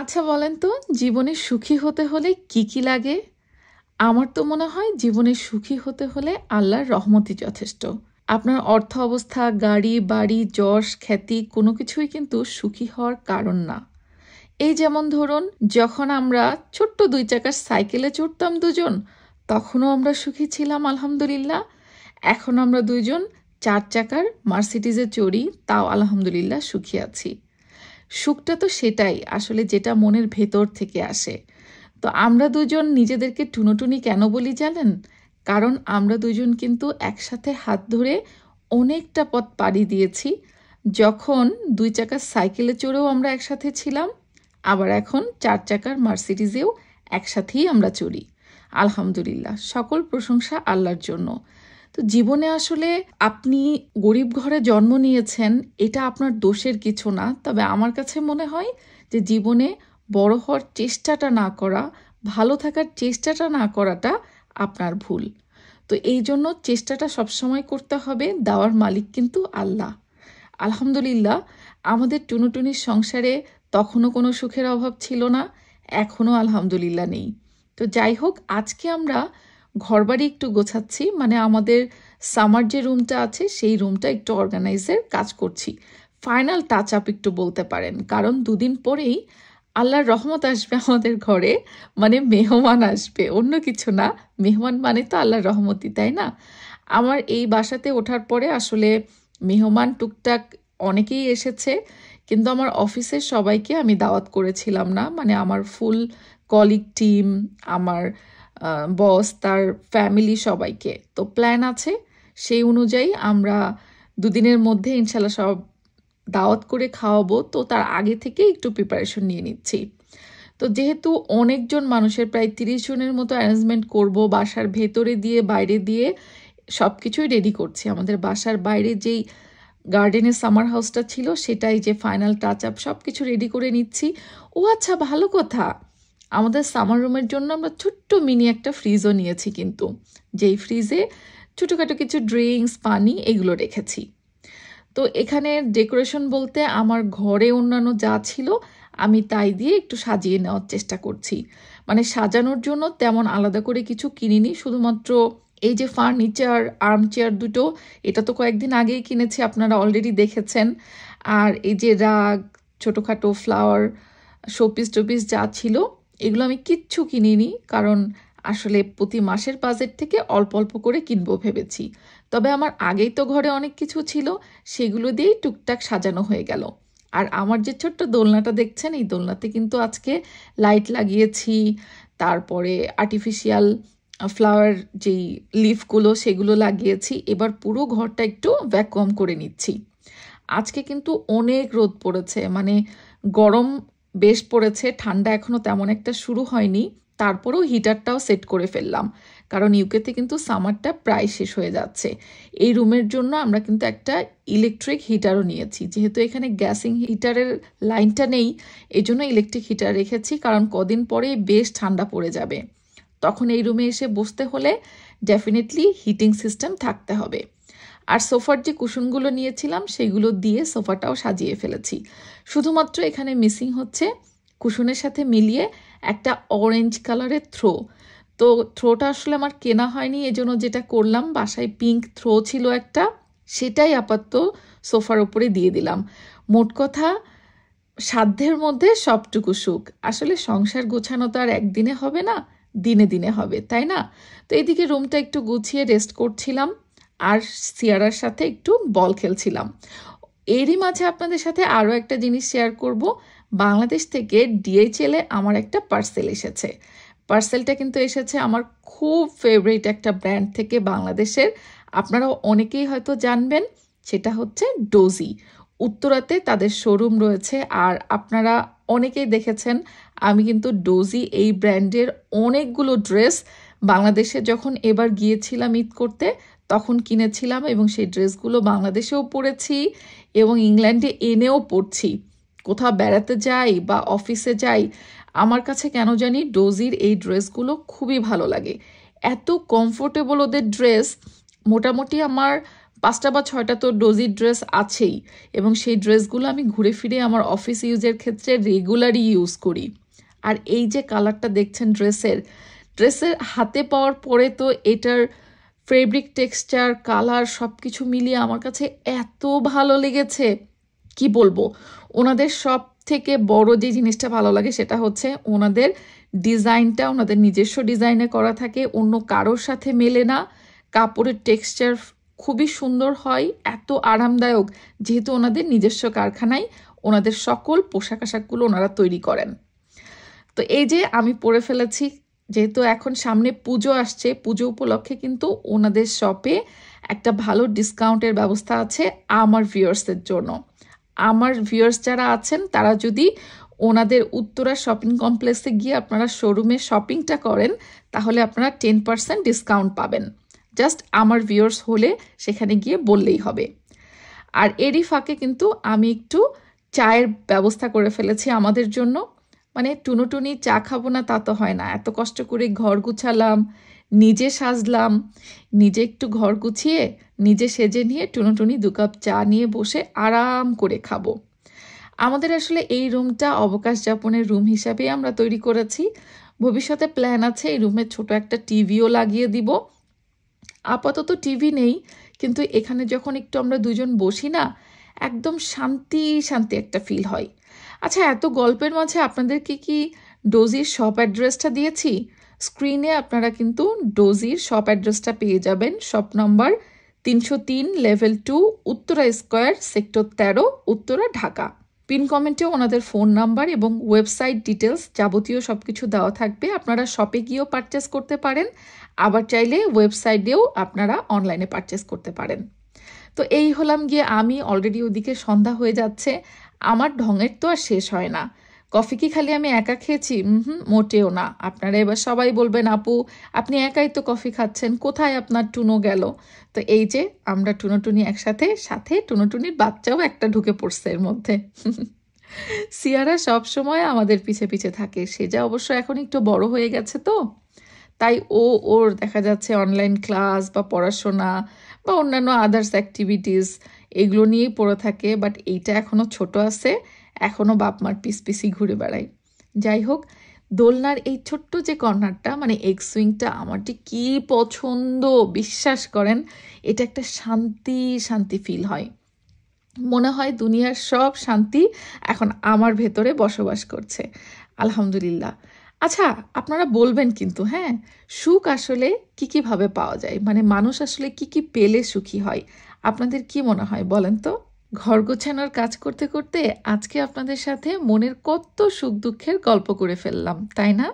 আচ্ছা বলেন তো জীবনে সুখী হতে হলে কি কি লাগে? আমার তো মনে হয় জীবনে সুখী হতে হলে আল্লাহর রহমতই যথেষ্ট। আপনার অর্থ অবস্থা, গাড়ি, বাড়ি, যশ, খ্যাতি কোনো কিছুই কিন্তু সুখী হওয়ার কারণ না। এই যেমন ধরুন, যখন আমরা ছোট্ট ২ চাকার সাইকেলে চড়তাম দুজন, তখনও আমরা সুখী ছিলাম আলহামদুলিল্লাহ। এখন আমরা ২ জন ৪ চাকার মার্সিডিজে চড়ি, তাও আলহামদুলিল্লাহ সুখী আছি। সুখটা তো সেটাই আসলে যেটা মনের ভেতর থেকে আসে। তো আমরা ২ জন নিজেদেরকে টুনোটুনি কেন বলি জানেন? কারণ আমরা ২ জন কিন্তু একসাথে হাত ধরে অনেকটা পথ পাড়ি দিয়েছি। যখন ২ চাকার সাইকেলে চড়েও আমরা একসাথে ছিলাম, আবার এখন ৪ চাকার মার্সিডিজেও একসাথেই আমরা চড়ি। আলহামদুলিল্লাহ, সকল প্রশংসা আল্লাহর জন্য। তো জীবনে আসলে আপনি গরিব ঘরে জন্ম নিয়েছেন, এটা আপনার দোষের কিছু না। তবে আমার কাছে মনে হয় যে জীবনে বড় হওয়ার চেষ্টাটা না করা, ভালো থাকার চেষ্টাটা না করাটা আপনার ভুল। তো এই জন্য চেষ্টাটা সবসময় করতে হবে, দেওয়ার মালিক কিন্তু আল্লাহ। আলহামদুলিল্লাহ, আমাদের টুনুটুনির সংসারে তখনও কোনো সুখের অভাব ছিল না, এখনও আলহামদুলিল্লাহ নেই। তো যাই হোক, আজকে আমরা ঘরবাড়ি একটু গোছাচ্ছি, মানে আমাদের সামার যে রুমটা আছে সেই রুমটা একটু অর্গানাইজের কাজ করছি। ফাইনাল টাচ আপ একটু বলতে পারেন, কারণ ২ দিন পরেই আল্লাহর রহমত আসবে আমাদের ঘরে, মানে মেহমান আসবে, অন্য কিছু না। মেহমান মানে তো আল্লাহর রহমতই, তাই না? আমার এই বাসাতে ওঠার পরে আসলে মেহমান টুকটাক অনেকেই এসেছে, কিন্তু আমার অফিসের সবাইকে আমি দাওয়াত করেছিলাম না, মানে আমার ফুল কলিগ টিম, আমার বস, তার ফ্যামিলি, সবাইকে। তো প্ল্যান আছে, সেই অনুযায়ী আমরা ২ দিনের মধ্যে ইনশাল্লাহ সব দাওয়াত করে খাওয়াবো। তো তার আগে থেকে একটু প্রিপারেশন নিয়ে নিচ্ছি। তো যেহেতু অনেকজন মানুষের, প্রায় ৩০ জনের মতো অ্যারেঞ্জমেন্ট করব, বাসার ভেতরে দিয়ে বাইরে দিয়ে সব কিছুই রেডি করছি। আমাদের বাসার বাইরে যেই গার্ডেনের সামার হাউসটা ছিল, সেটাই যে ফাইনাল টাচ আপ, সব কিছু রেডি করে নিচ্ছি। ও আচ্ছা, ভালো কথা, আমাদের সামার রুমের জন্য আমরা ছোট্ট মিনি একটা ফ্রিজও নিয়েছি, কিন্তু যেই ফ্রিজে ছোটোখাটো কিছু ড্রিঙ্কস, পানি এগুলো রেখেছি। তো এখানে ডেকোরেশন বলতে আমার ঘরে অন্যান্য যা ছিল আমি তাই দিয়ে একটু সাজিয়ে নেওয়ার চেষ্টা করছি। মানে সাজানোর জন্য তেমন আলাদা করে কিছু কিনিনি, শুধুমাত্র এই যে ফার্নিচার, আর্মচেয়ার দুটো, এটা তো কয়েকদিন আগেই কিনেছি, আপনারা অলরেডি দেখেছেন। আর এই যে রাগ, ছোটোখাটো ফ্লাওয়ার, শোপিস টোপিস যা ছিল, এগুলো আমি কিচ্ছু কিনিনি, কারণ আসলে প্রতি মাসের বাজেট থেকে অল্প অল্প করে কিনবো ভেবেছি। তবে আমার আগেই তো ঘরে অনেক কিছু ছিল, সেগুলো দিয়েই টুকটাক সাজানো হয়ে গেল। আর আমার যে ছোট্ট দোলনাটা দেখছেন, এই দোলনাতে কিন্তু আজকে লাইট লাগিয়েছি, তারপরে আর্টিফিশিয়াল ফ্লাওয়ার যেই লিফগুলো সেগুলো লাগিয়েছি। এবার পুরো ঘরটা একটু ভ্যাকুয়াম করে নিচ্ছি। আজকে কিন্তু অনেক রোদ পড়েছে, মানে গরম বেশ পড়েছে, ঠান্ডা এখনও তেমন একটা শুরু হয়নি। তারপরেও হিটারটাও সেট করে ফেললাম, কারণ ইউকেতে কিন্তু সামারটা প্রায় শেষ হয়ে যাচ্ছে। এই রুমের জন্য আমরা কিন্তু একটা ইলেকট্রিক হিটারও নিয়েছি, যেহেতু এখানে গ্যাসিং হিটারের লাইনটা নেই, এই জন্য ইলেকট্রিক হিটার রেখেছি, কারণ কদিন পরে বেশ ঠান্ডা পড়ে যাবে। তখন এই রুমে এসে বসতে হলে ডেফিনেটলি হিটিং সিস্টেম থাকতে হবে। আর সোফার যে কুশনগুলো নিয়েছিলাম সেগুলো দিয়ে সোফাটাও সাজিয়ে ফেলেছি। শুধুমাত্র এখানে মিসিং হচ্ছে কুশনের সাথে মিলিয়ে একটা অরেঞ্জ কালারের থ্রো। তো থ্রোটা আসলে আমার কেনা হয়নি, এজন্য যেটা করলাম, বাসায় পিঙ্ক থ্রো ছিল একটা, সেটাই আপাতত সোফার উপরে দিয়ে দিলাম। মোট কথা, সাধ্যের মধ্যে সবটুকু সুখ। আসলে সংসার গোছানো তো আর একদিনে হবে না, দিনে দিনে হবে, তাই না? তো এদিকে রুমটা একটু গুছিয়ে রেস্ট করছিলাম, আর সিয়ারার সাথে একটু বল খেলছিলাম। এরই মাঝে আপনাদের সাথে আরও একটা জিনিস শেয়ার করব। বাংলাদেশ থেকে ডিএইচএলে আমার একটা পার্সেল এসেছে। পার্সেলটা কিন্তু এসেছে আমার খুব ফেভারিট একটা ব্র্যান্ড থেকে, বাংলাদেশের। আপনারাও অনেকেই হয়তো জানবেন, সেটা হচ্ছে ডোজি। উত্তরাতে তাদের শোরুম রয়েছে, আর আপনারা অনেকেই দেখেছেন আমি কিন্তু ডোজি এই ব্র্যান্ডের অনেকগুলো ড্রেস বাংলাদেশে যখন এবার গিয়েছিলাম ঈদ করতে তখন কিনেছিলাম, এবং সেই ড্রেসগুলো বাংলাদেশেও পরেছি এবং ইংল্যান্ডে এনেও পরছি। কোথাও বেড়াতে যাই বা অফিসে যাই, আমার কাছে কেন জানি ডোজির এই ড্রেসগুলো খুবই ভালো লাগে। এত কমফোর্টেবল ওদের ড্রেস, মোটামুটি আমার 5টা বা 6টা তো ডোজি ড্রেস আছেই, এবং সেই ড্রেসগুলো আমি ঘুরে ফিরে আমার অফিস ইউজের ক্ষেত্রে রেগুলারই ইউজ করি। আর এই যে কালারটা দেখছেন ড্রেসের হাতে পাওয়ার পরে তো এটার ফেব্রিক টেক্সচার কালার সব কিছু মিলিয়ে আমার কাছে এত ভালো লেগেছে, কি বলবো। ওনাদের সব থেকে বড় যে জিনিসটা ভালো লাগে সেটা হচ্ছে ওনাদের ডিজাইনটা ওনাদের নিজস্ব ডিজাইনে করা থাকে, অন্য কারোর সাথে মেলে না। কাপড়ের টেক্সচার খুবই সুন্দর হয়, এত আরামদায়ক, যেহেতু ওনাদের নিজস্ব কারখানায় ওনাদের সকল পোশাক আশাকগুলো ওনারা তৈরি করেন। তো এই যে আমি পরে ফেলেছি, যেহেতু এখন সামনে পুজো আসছে, পুজো উপলক্ষে কিন্তু ওনাদের শপে একটা ভালো ডিসকাউন্টের ব্যবস্থা আছে আমার ভিউয়ার্সদের জন্য। আমার ভিউয়ার্স যারা আছেন তারা যদি ওনাদের উত্তরা শপিং কমপ্লেক্সে গিয়ে আপনারা শোরুমে শপিংটা করেন, তাহলে আপনারা 10% ডিসকাউন্ট পাবেন। জাস্ট আমার ভিউয়ার্স হলে সেখানে গিয়ে বললেই হবে। আর এরই ফাঁকে কিন্তু আমি একটু চায়ের ব্যবস্থা করে ফেলেছি আমাদের জন্য। মানে টুনুটুনি চা খাবো না তা তো হয় না, এত কষ্ট করে ঘর গুছালাম, নিজে সাজলাম, নিজে একটু ঘর গুছিয়ে নিজে সেজে নিয়ে টুনুটুনি 2 কাপ চা নিয়ে বসে আরাম করে খাবো। আমাদের আসলে এই রুমটা অবকাশ যাপনের রুম হিসাবেই আমরা তৈরি করেছি। ভবিষ্যতে প্ল্যান আছে এই রুমে ছোট একটা টিভিও লাগিয়ে দিব। আপাতত টিভি নেই, কিন্তু এখানে যখন একটু আমরা দুজন বসি না, একদম শান্তি শান্তি একটা ফিল হয়। আচ্ছা, এত গল্পের মাঝে আপনাদেরকে কি ডোজির শপ অ্যাড্রেসটা দিয়েছি? স্ক্রিনে আপনারা কিন্তু ডোজির শপ অ্যাড্রেসটা পেয়ে যাবেন। Shop number 303 level 2 Uttara square sector 13 Uttara Dhaka. Pin কমেন্টেও ওনাদের ফোন নাম্বার এবং ওয়েবসাইট ডিটেলস যাবতীয় সব কিছু দেওয়া থাকবে। আপনারা শপে গিয়েও পারচেস করতে পারেন, আবার চাইলে ওয়েবসাইটেও আপনারা অনলাইনে পারচেস করতে পারেন। তো এই হলাম গিয়ে আমি। অলরেডি ওদিকে সন্ধ্যা হয়ে যাচ্ছে, আমার ঢঙের তো আর শেষ হয় না। কফি কি খালি আমি একা খেয়েছি? মোটেও না। আপনারা এবার সবাই বলবেন, আপু আপনি একাই তো কফি খাচ্ছেন, কোথায় আপনার টুনো গেল? তো এই যে আমরা টুনোটুনি একসাথে, সাথে টুনোটুনির বাচ্চাও একটা ঢুকে পড়ছে এর মধ্যে। সিয়ারা সব সময় আমাদের পিছে পিছে থাকে, সে যা অবশ্য এখন একটু বড় হয়ে গেছে, তো তাই ওর দেখা যাচ্ছে অনলাইন ক্লাস বা পড়াশোনা বা অন্যান্য আদার্স অ্যাক্টিভিটিস এগুলো নিয়েই পড়ে থাকে। বাট এইটা এখনও ছোট আছে, এখনও বাপ মার পিস পিসি ঘুরে বেড়ায়। যাই হোক, দোলনার এই ছোট্ট যে কর্নারটা, মানে এগ সুইংটা আমার যে কী পছন্দ, বিশ্বাস করেন, এটা একটা শান্তি শান্তি ফিল হয়। মনে হয় দুনিয়ার সব শান্তি এখন আমার ভেতরে বসবাস করছে, আলহামদুলিল্লাহ। আচ্ছা, আপনারা বলবেন কিন্তু, হ্যাঁ, সুখ আসলে কীভাবে পাওয়া যায়, মানে মানুষ আসলে কি পেলে সুখী হয়? আপনাদের কি মনে হয় বলেন তো? ঘর গোছানোর কাজ করতে করতে আজকে আপনাদের সাথে মনের কত সুখ দুঃখের গল্প করে ফেললাম, তাই না?